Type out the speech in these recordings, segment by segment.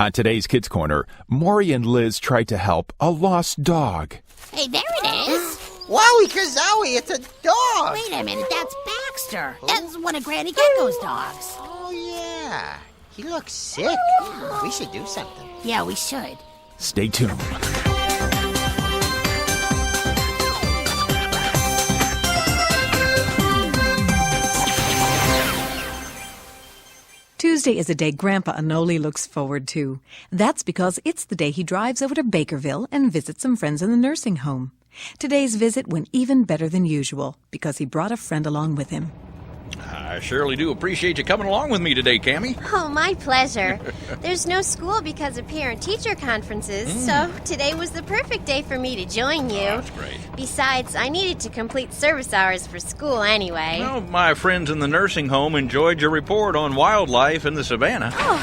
On today's Kids Corner, Morrie and Liz tried to help a lost dog. Hey, there it is. Wowie kazowie, it's a dog. Wait a minute, that's Baxter. That's one of Granny Gecko's dogs. Oh, yeah. He looks sick. We should do something. Yeah, we should. Stay tuned. Tuesday is a day Grandpa Anole looks forward to. That's because it's the day he drives over to Bakerville and visits some friends in the nursing home. Today's visit went even better than usual because he brought a friend along with him. I surely do appreciate you coming along with me today, Chamy. Oh, my pleasure. There's no school because of parent-teacher conferences, so today was the perfect day for me to join you. Oh, that's great. Besides, I needed to complete service hours for school anyway. Well, my friends in the nursing home enjoyed your report on wildlife in the savannah. Oh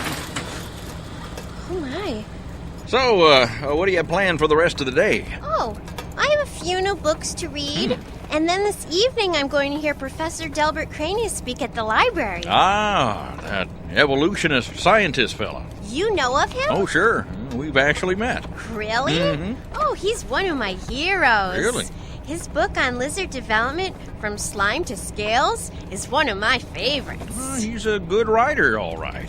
my. So, what do you have planned for the rest of the day? Oh, I have a few new books to read. And then this evening I'm going to hear Professor Delbert Craney speak at the library. Ah, that evolutionist scientist fella. You know of him? Oh, sure. We've actually met. Really? Mm-hmm. Oh, he's one of my heroes. Really? His book on lizard development, From Slime to Scales, is one of my favorites. Well, he's a good writer, all right.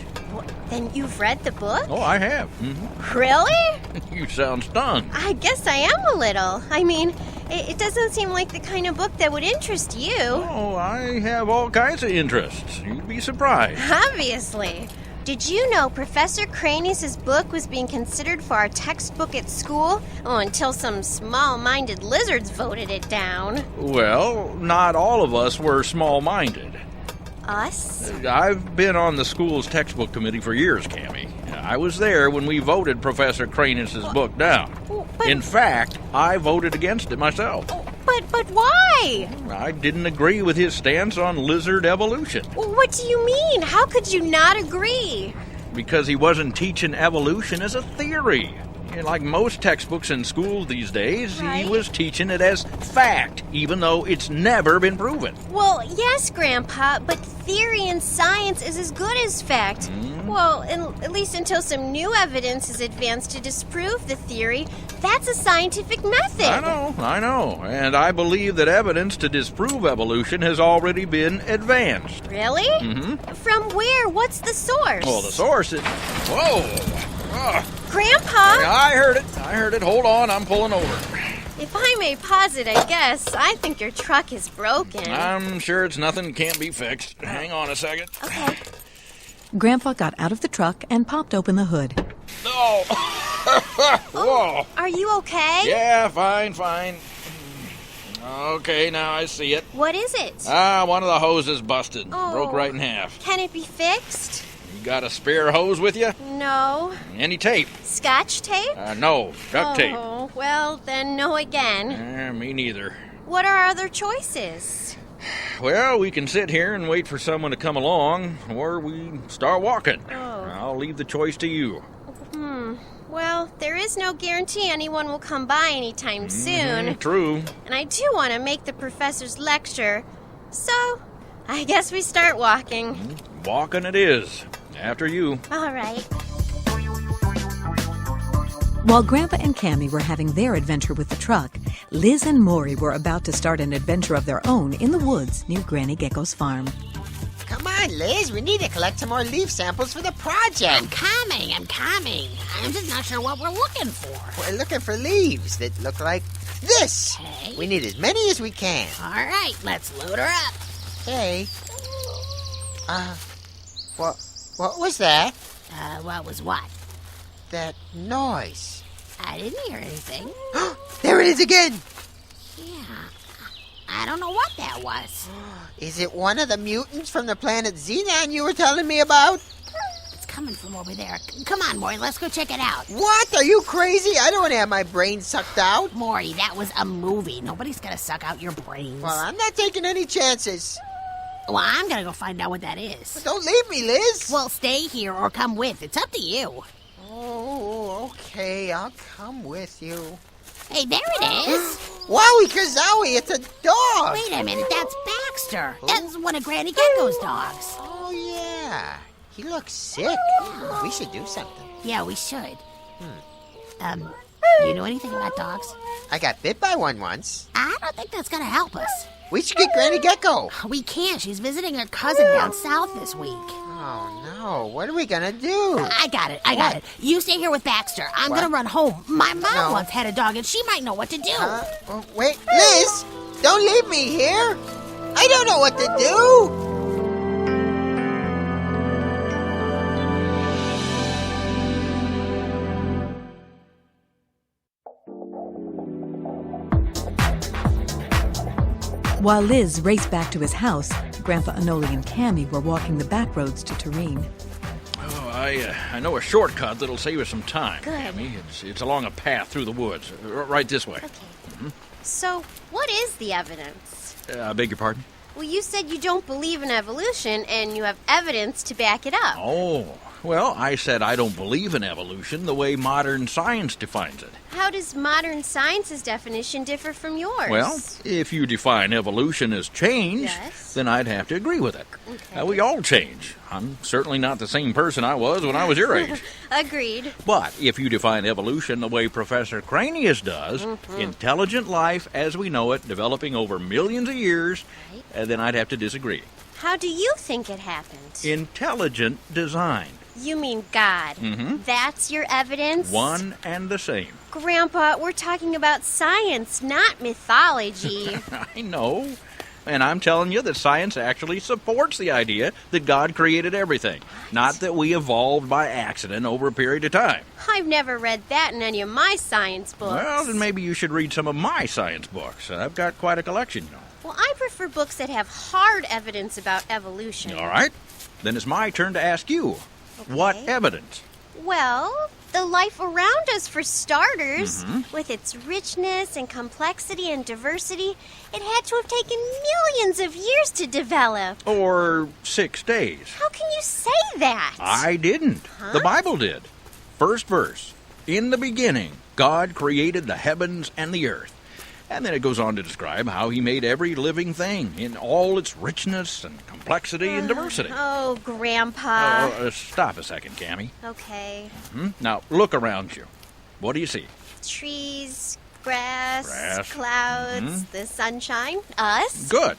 Then you've read the book? Oh, I have. Mm-hmm. Really? You sound stunned. I guess I am a little. I mean, it doesn't seem like the kind of book that would interest you. Oh, I have all kinds of interests. You'd be surprised. Obviously. Did you know Professor Craney's book was being considered for our textbook at school? Oh, until some small-minded lizards voted it down. Well, not all of us were small-minded. Us? I've been on the school's textbook committee for years, Chamy. I was there when we voted Professor Cranus' book down. But, In fact, I voted against it myself. But why? I didn't agree with his stance on lizard evolution. What do you mean? How could you not agree? Because he wasn't teaching evolution as a theory. Like most textbooks in school these days, Right. He was teaching it as fact, even though it's never been proven. Well, yes, Grandpa, but theory in science is as good as fact. Well, at least until some new evidence is advanced to disprove the theory, that's a scientific method. I know. And I believe that evidence to disprove evolution has already been advanced. Really? Mm-hmm. From where? What's the source? Well, the source is... Whoa! Grandpa? I heard it. Hold on, I'm pulling over. If I may posit, I guess, I think your truck is broken. I'm sure it's nothing can't be fixed. Hang on a second. Okay. Grandpa got out of the truck and popped open the hood. Oh! Whoa! Are you okay? Yeah, fine. Okay, now I see it. What is it? One of the hoses busted. Oh. Broke right in half. Can it be fixed? You got a spare hose with you? No. Any tape? Scotch tape? No, duct tape. Oh, well, then no again. Me neither. What are our other choices? Well, we can sit here and wait for someone to come along, or we start walking. Oh. I'll leave the choice to you. Well, there is no guarantee anyone will come by anytime soon. True. And I do want to make the professor's lecture. So, I guess we start walking. Walking it is. After you. All right. While Grandpa and Chamy were having their adventure with the truck, Liz and Maury were about to start an adventure of their own in the woods near Granny Gecko's farm. Come on, Liz. We need to collect some more leaf samples for the project. I'm coming. I'm just not sure what we're looking for. We're looking for leaves that look like this. Okay. We need as many as we can. All right, let's load her up. Hey. What was that? What was what? That noise. I didn't hear anything. There it is again. Yeah, I don't know what that was. Is it one of the mutants from the planet Xenon you were telling me about? It's coming from over there. Come on, Morrie, let's go check it out. What? Are you crazy? I don't want to have my brain sucked out. Morrie, that was a movie. Nobody's gonna suck out your brains. Well, I'm not taking any chances. Well, I'm gonna go find out what that is. Don't leave me, Liz. Well, stay here or come with. It's up to you. Oh, okay. I'll come with you. Hey, there it is. Wowie kazowie, it's a dog. Wait a minute, that's Baxter. That's one of Granny Gecko's dogs. Oh, yeah. He looks sick. We should do something. Yeah, we should. You know anything about dogs? I got bit by one once. I don't think that's gonna help us. We should get Granny Gecko. We can't. She's visiting her cousin down south this week. Oh, no. What are we going to do? I got it. You stay here with Baxter. I'm What? gonna run home. My mom No. once had a dog, and she might know what to do. Oh, wait, Liz, don't leave me here. I don't know what to do. While Liz raced back to his house, Grandpa Anole and Chamy were walking the back roads to Terrene. Oh, I know a shortcut that'll save us some time. Good. Chamy. It's along a path through the woods, right this way. Okay. So, what is the evidence? I beg your pardon? Well, you said you don't believe in evolution, and you have evidence to back it up. Oh, well, I said I don't believe in evolution the way modern science defines it. How does modern science's definition differ from yours? Well, if you define evolution as change, Yes. then I'd have to agree with it. Okay. We all change. I'm certainly not the same person I was when I was your age. Agreed. But if you define evolution the way Professor Cranius does, intelligent life as we know it developing over millions of years, then I'd have to disagree. How do you think it happened? Intelligent design. You mean God. That's your evidence? One and the same. Grandpa, we're talking about science, not mythology. I know. And I'm telling you that science actually supports the idea that God created everything, not that we evolved by accident over a period of time. I've never read that in any of my science books. Well, then maybe you should read some of my science books. I've got quite a collection, you know. Well, I prefer books that have hard evidence about evolution. All right. Then it's my turn to ask you. What evidence? Well, the life around us, for starters, with its richness and complexity and diversity, it had to have taken millions of years to develop. Or 6 days. How can you say that? I didn't. The Bible did. First verse. In the beginning, God created the heavens and the earth. And then it goes on to describe how he made every living thing in all its richness and complexity and diversity. Oh, Grandpa. Stop a second, Chamy. Okay. Now, look around you. What do you see? Trees, grass, Grass. clouds, the sunshine, us. Good.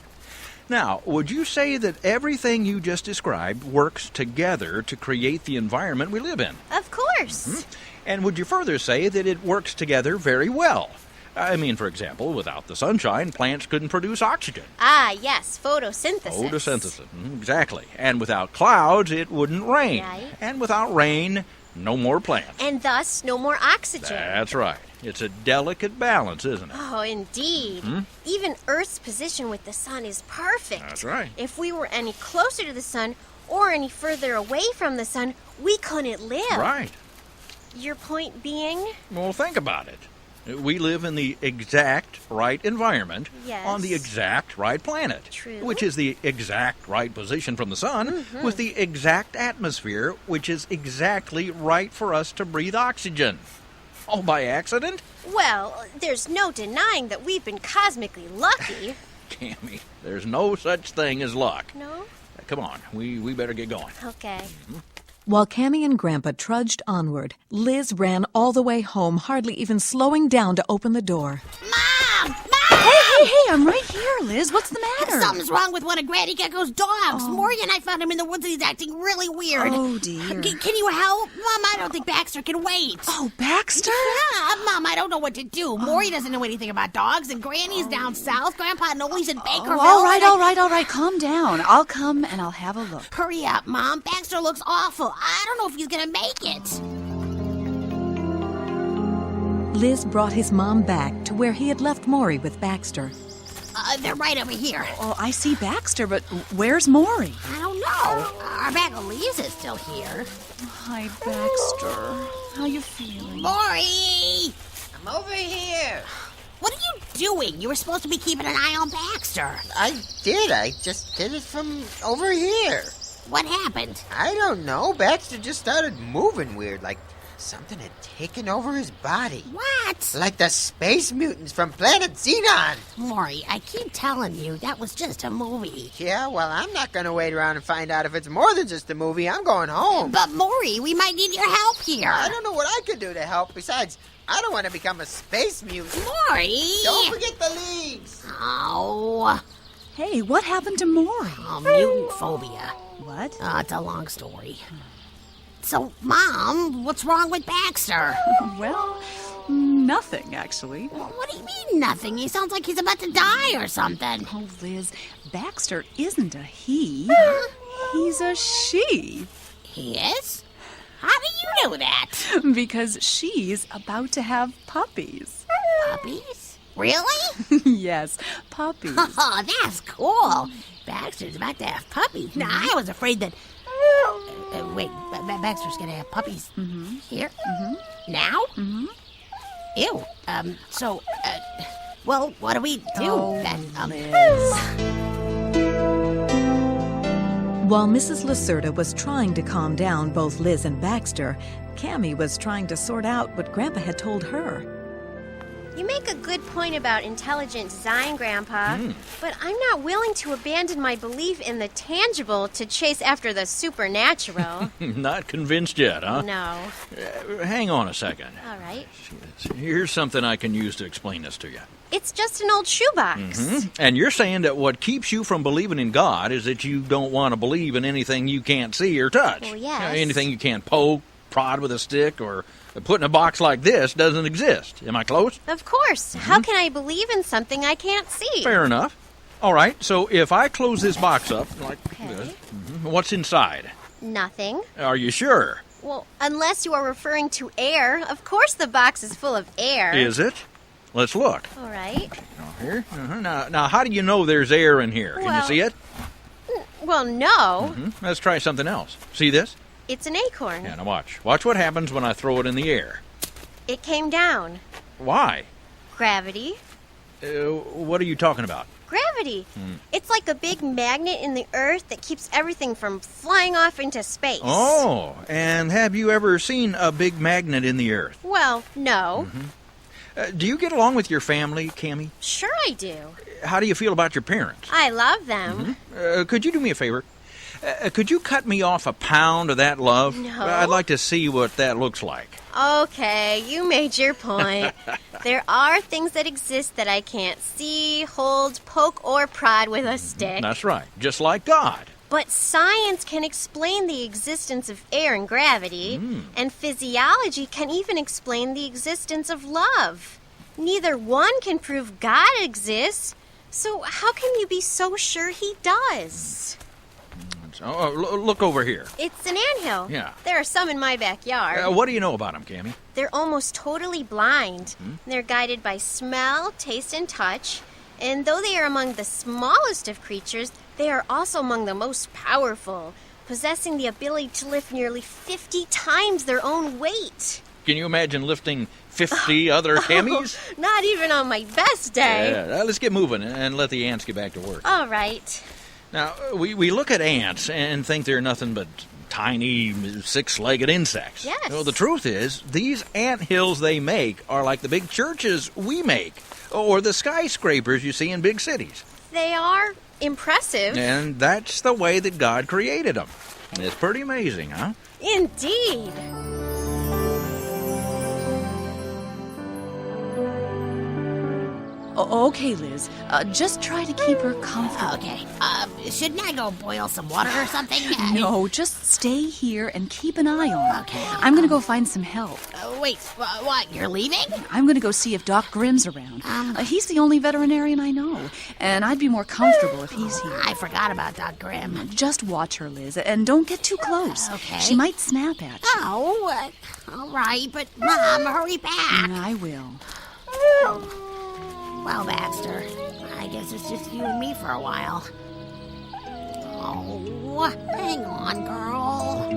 Now, would you say that everything you just described works together to create the environment we live in? Of course. And would you further say that it works together very well? I mean, for example, without the sunshine, plants couldn't produce oxygen. Ah, yes, photosynthesis. Photosynthesis, exactly. And without clouds, it wouldn't rain. Right. And without rain, no more plants. And thus, no more oxygen. That's right. It's a delicate balance, isn't it? Oh, indeed. Even Earth's position with the sun is perfect. That's right. If we were any closer to the sun or any further away from the sun, we couldn't live. Right. Your point being? Well, think about it. We live in the exact right environment Yes. on the exact right planet. True. Which is the exact right position from the sun with the exact atmosphere, which is exactly right for us to breathe oxygen. All by accident? Well, there's no denying that we've been cosmically lucky. Chamy, there's no such thing as luck. No? Come on, we better get going. Okay. While Chamy and Grandpa trudged onward, Liz ran all the way home, hardly even slowing down to open the door. Mom! Mom! Hey, I'm right here, Liz. What's the matter? Something's wrong with one of Granny Gecko's dogs. Morrie and I found him in the woods and he's acting really weird. Oh, dear. Can you help? Mom, I don't think Baxter can wait. Oh, Baxter? Yeah, Mom, I don't know what to do. Morrie doesn't know anything about dogs, and Granny's down south. Grandpa Anole's in Bakerville. All right. Calm down. I'll come and I'll have a look. Hurry up, Mom. Baxter looks awful. I don't know if he's gonna make it. Liz brought his mom back to where he had left Maury with Baxter. They're right over here. Oh, I see Baxter, but where's Morrie? I don't know. Our bag of leaves is still here. Hi, Baxter. How you feeling? Morrie! I'm over here. What are you doing? You were supposed to be keeping an eye on Baxter. I did. I just did it from over here. What happened? I don't know. Baxter just started moving weird, like Something had taken over his body. What? Like the space mutants from planet Xenon. Morrie, I keep telling you, that was just a movie. Yeah, well, I'm not going to wait around and find out if it's more than just a movie. I'm going home. But Morrie, we might need your help here. I don't know what I could do to help. Besides, I don't want to become a space mutant. Morrie! Don't forget the leaves. Oh, Hey, what happened to Maury? mutant phobia. What? It's a long story. So, Mom, what's wrong with Baxter? Well, nothing, actually. What do you mean nothing? He sounds like he's about to die or something. Oh, Liz, Baxter isn't a he. He's a she. He is? How do you know that? Because she's about to have puppies. Puppies? Really? Yes, puppies. Oh, that's cool. Baxter's about to have puppies. Now, I was afraid that... wait, Baxter's gonna have puppies here? Now? Ew. Well, what do we do then? While Mrs. Lacerda was trying to calm down both Liz and Baxter, Chamy was trying to sort out what Grandpa had told her. You make a good point about intelligent design, Grandpa, but I'm not willing to abandon my belief in the tangible to chase after the supernatural. Not convinced yet, huh? No. Hang on a second. All right. Here's something I can use to explain this to you. It's just an old shoebox. And you're saying that what keeps you from believing in God is that you don't want to believe in anything you can't see or touch. Well, yes. Anything you can't poke, prod with a stick, or put in a box like this doesn't exist. Am I close? Of course. How can I believe in something I can't see? Fair enough. All right, so if I close this box up like this, what's inside? Nothing. Are you sure? Well, unless you are referring to air. Of course the box is full of air. Is it? Let's look. All right. Here. Now, how do you know there's air in here? Can you Well- see it? Well, no. Let's try something else. See this? It's an acorn. Yeah, now watch. Watch what happens when I throw it in the air. It came down. Why? Gravity. What are you talking about? Gravity. It's like a big magnet in the earth that keeps everything from flying off into space. Oh, and have you ever seen a big magnet in the earth? Well, no. Do you get along with your family, Chamy? Sure I do. How do you feel about your parents? I love them. Could you do me a favor? Could you cut me off a pound of that love? No. I'd like to see what that looks like. Okay, you made your point. There are things that exist that I can't see, hold, poke, or prod with a stick. That's right, just like God. But science can explain the existence of air and gravity, and physiology can even explain the existence of love. Neither one can prove God exists, so how can you be so sure he does? Look over here. It's an anthill. Yeah. There are some in my backyard. What do you know about them, Chamy? They're almost totally blind. They're guided by smell, taste, and touch. And though they are among the smallest of creatures, they are also among the most powerful, possessing the ability to lift nearly 50 times their own weight. Can you imagine lifting 50 other Chamys? Not even on my best day. Yeah, let's get moving and let the ants get back to work. All right. Now, we look at ants and think they're nothing but tiny, six-legged insects. Yes. Well, the truth is, these ant hills they make are like the big churches we make, or the skyscrapers you see in big cities. They are impressive. And that's the way that God created them. It's pretty amazing, huh? Indeed. Okay, Liz. Just try to keep her comfortable. Okay. Shouldn't I go boil some water or something? No, just stay here and keep an eye on her. Okay. I'm going to go find some help. Wait, what? You're leaving? I'm going to go see if Doc Grimm's around. He's the only veterinarian I know, and I'd be more comfortable if he's here. I forgot about Doc Grimm. Just watch her, Liz, and don't get too close. Okay. She might snap at you. Oh, all right, but Mom, hurry back. I will. Well, Baxter, I guess it's just you and me for a while. Oh, hang on, girl.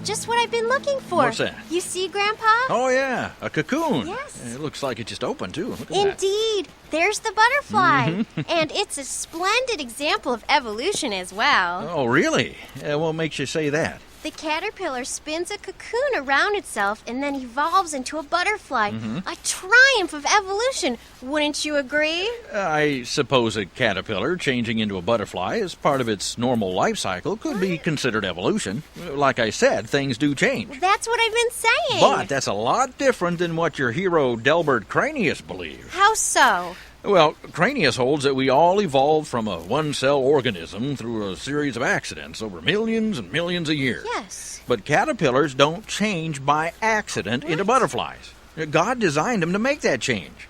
Just what I've been looking for. What's that? You see, Grandpa? Oh, yeah, a cocoon. Yes. It looks like it just opened, too. Look at that. Indeed. There's the butterfly. And it's a splendid example of evolution as well. Oh, really? What makes you say that? The caterpillar spins a cocoon around itself and then evolves into a butterfly. A triumph of evolution, wouldn't you agree? I suppose a caterpillar changing into a butterfly as part of its normal life cycle could be considered evolution. Like I said, things do change. That's what I've been saying. But that's a lot different than what your hero Delbert Cranius believes. How so? Well, Cranius holds that we all evolved from a one-cell organism through a series of accidents over millions and millions of years. Yes. But caterpillars don't change by accident into butterflies. God designed them to make that change.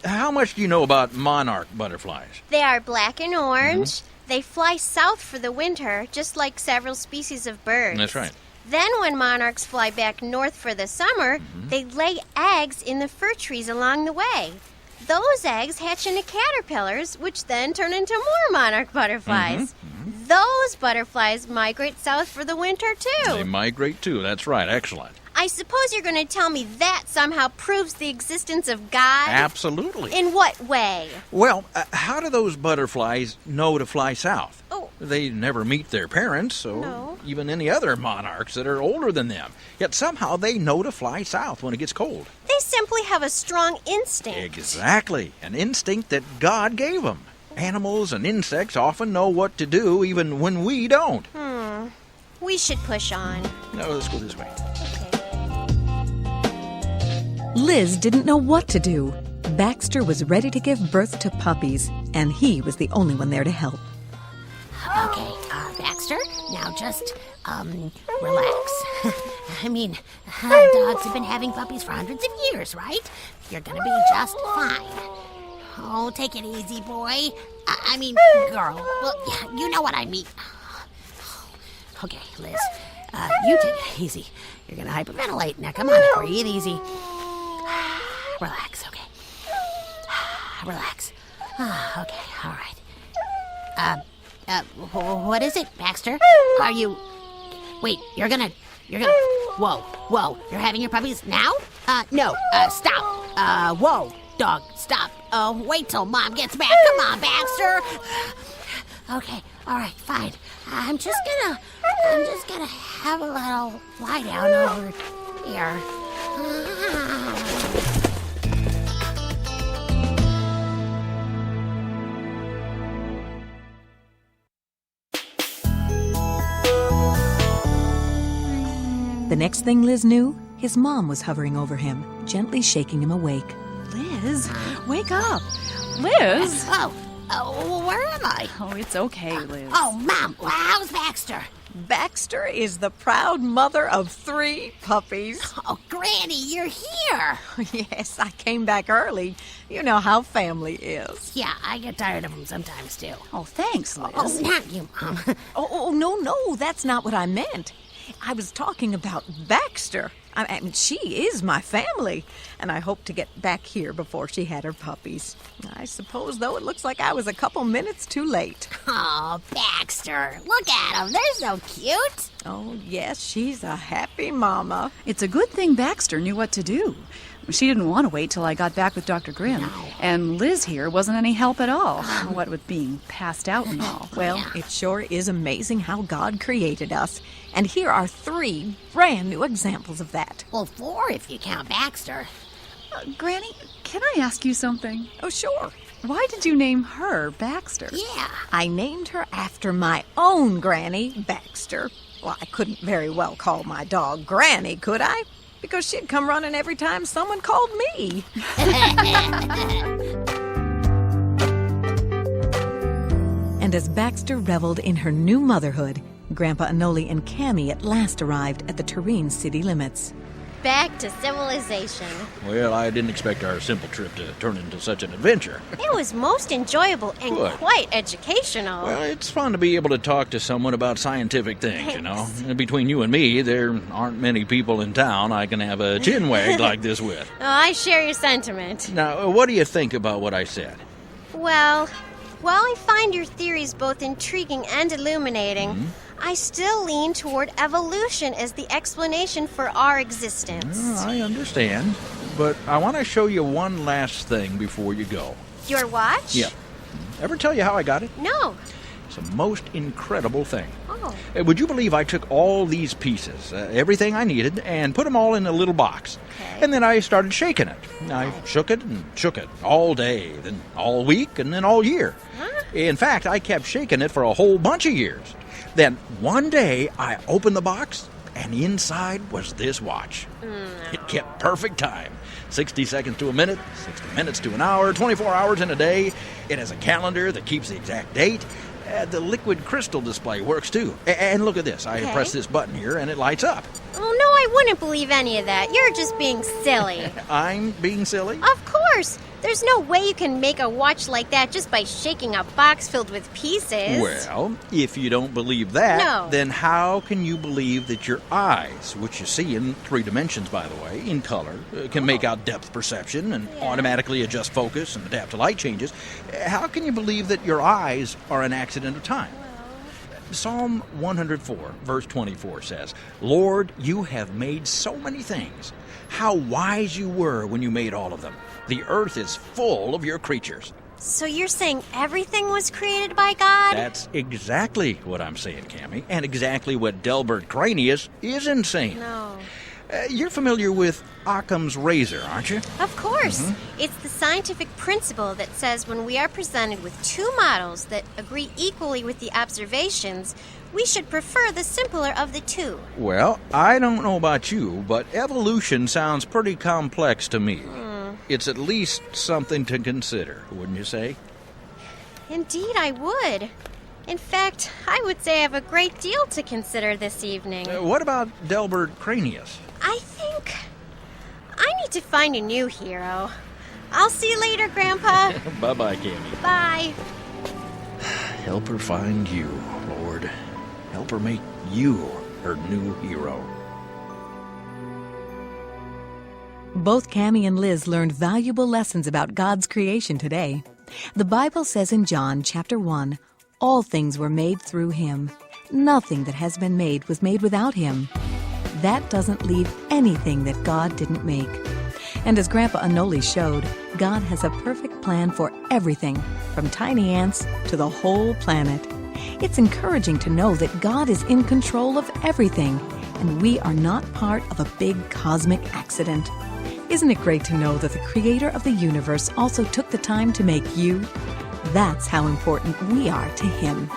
How much do you know about monarch butterflies? They are black and orange. They fly south for the winter, just like several species of birds. That's right. Then when monarchs fly back north for the summer, they lay eggs in the fir trees along the way. Those eggs hatch into caterpillars, which then turn into more monarch butterflies. Those butterflies migrate south for the winter, too. They migrate too, that's right, excellent. I suppose you're going to tell me that somehow proves the existence of God? Absolutely. In what way? Well, how do those butterflies know to fly south? Oh. They never meet their parents, or No. even any other monarchs that are older than them. Yet somehow they know to fly south when it gets cold. They simply have a strong instinct. Exactly. An instinct that God gave them. Animals and insects often know what to do even when we don't. We should push on. No, let's go this way. Liz didn't know what to do. Baxter was ready to give birth to puppies, and he was the only one there to help. Okay, Baxter, now just, relax. I mean, dogs have been having puppies for hundreds of years, right? You're gonna be just fine. Oh, take it easy, boy. I mean, girl. Well, yeah, you know what I mean. Okay, Liz, you take it easy. You're gonna hyperventilate. Now, come on, breathe easy. Relax, okay. Relax. Okay, all right. What is it, Baxter? Are you... Wait, you're gonna... Whoa, you're having your puppies now? No, stop. Whoa, dog, stop. Wait till Mom gets back. Come on, Baxter. Okay, all right, fine. I'm just gonna have a little lie down over here. The next thing Liz knew, his mom was hovering over him, gently shaking him awake. Liz, wake up. Liz! Where am I? Oh, it's okay, Liz. Oh, Mom, how's Baxter? Baxter is the proud mother of 3 puppies. Oh, Granny, you're here. Yes, I came back early. You know how family is. Yeah, I get tired of them sometimes, too. Oh, thanks, Liz. Oh, not you, Mom. No, that's not what I meant. I was talking about Baxter. I mean, she is my family, and I hope to get back here before she had her puppies. I suppose, though, it looks like I was a couple minutes too late. Oh, Baxter, look at them. They're so cute. Oh, yes, she's a happy mama. It's a good thing Baxter knew what to do. She didn't want to wait till I got back with Dr. Grimm. No. And Liz here wasn't any help at all, what with being passed out and all. Well, it sure is amazing how God created us. And here are 3 brand new examples of that. Well, 4 if you count Baxter. Granny, can I ask you something? Oh, sure. Why did you name her Baxter? Yeah. I named her after my own granny, Baxter. Well, I couldn't very well call my dog Granny, could I? Because she'd come running every time someone called me. And as Baxter reveled in her new motherhood, Grandpa Anole and Chamy at last arrived at the Terrene city limits. Back to civilization. Well, I didn't expect our simple trip to turn into such an adventure. It was most enjoyable and Good. quite educational. Well, it's fun to be able to talk to someone about scientific things, you know. And between you and me, there aren't many people in town I can have a chin wag like this with. Oh, I share your sentiment. Now, what do you think about what I said? Well, while I find your theories both intriguing and illuminating, I still lean toward evolution as the explanation for our existence. I understand. But I want to show you one last thing before you go. Your watch? Yeah. Ever tell you how I got it? No. It's the most incredible thing. Oh. Would you believe I took all these pieces, everything I needed, and put them all in a little box? Okay. And then I started shaking it. I shook it and shook it all day, then all week, and then all year. Huh? In fact, I kept shaking it for a whole bunch of years. Then one day I opened the box, and inside was this watch. It kept perfect time. 60 seconds to a minute, 60 minutes to an hour, 24 hours in a day. It has a calendar that keeps the exact date. The liquid crystal display works too. And look at this. I Okay. press this button here and it lights up. Oh, no, I wouldn't believe any of that. You're just being silly. I'm being silly? Of course. There's no way you can make a watch like that just by shaking a box filled with pieces. Well, if you don't believe that, No. then how can you believe that your eyes, which you see in 3 dimensions, by the way, in color, can make out depth perception and automatically adjust focus and adapt to light changes? How can you believe that your eyes are an accident of time? Psalm 104, verse 24 says, "Lord, you have made so many things. How wise you were when you made all of them. The earth is full of your creatures." So you're saying everything was created by God? That's exactly what I'm saying, Chamy, and exactly what Delbert Cranius isn't saying. No. You're familiar with Occam's razor, aren't you? Of course. It's the scientific principle that says when we are presented with 2 models that agree equally with the observations, we should prefer the simpler of the 2. Well, I don't know about you, but evolution sounds pretty complex to me. It's at least something to consider, wouldn't you say? Indeed, I would. In fact, I would say I have a great deal to consider this evening. What about Delbert Cranius? I think I need to find a new hero. I'll see you later, Grandpa. Bye-bye, Chamy. Bye. Help her find you, Lord. Help her make you her new hero. Both Chamy and Liz learned valuable lessons about God's creation today. The Bible says in John chapter 1, all things were made through him. Nothing that has been made was made without him. That doesn't leave anything that God didn't make. And as Grandma Anole showed, God has a perfect plan for everything, from tiny ants to the whole planet. It's encouraging to know that God is in control of everything, and we are not part of a big cosmic accident. Isn't it great to know that the creator of the universe also took the time to make you? That's how important we are to him.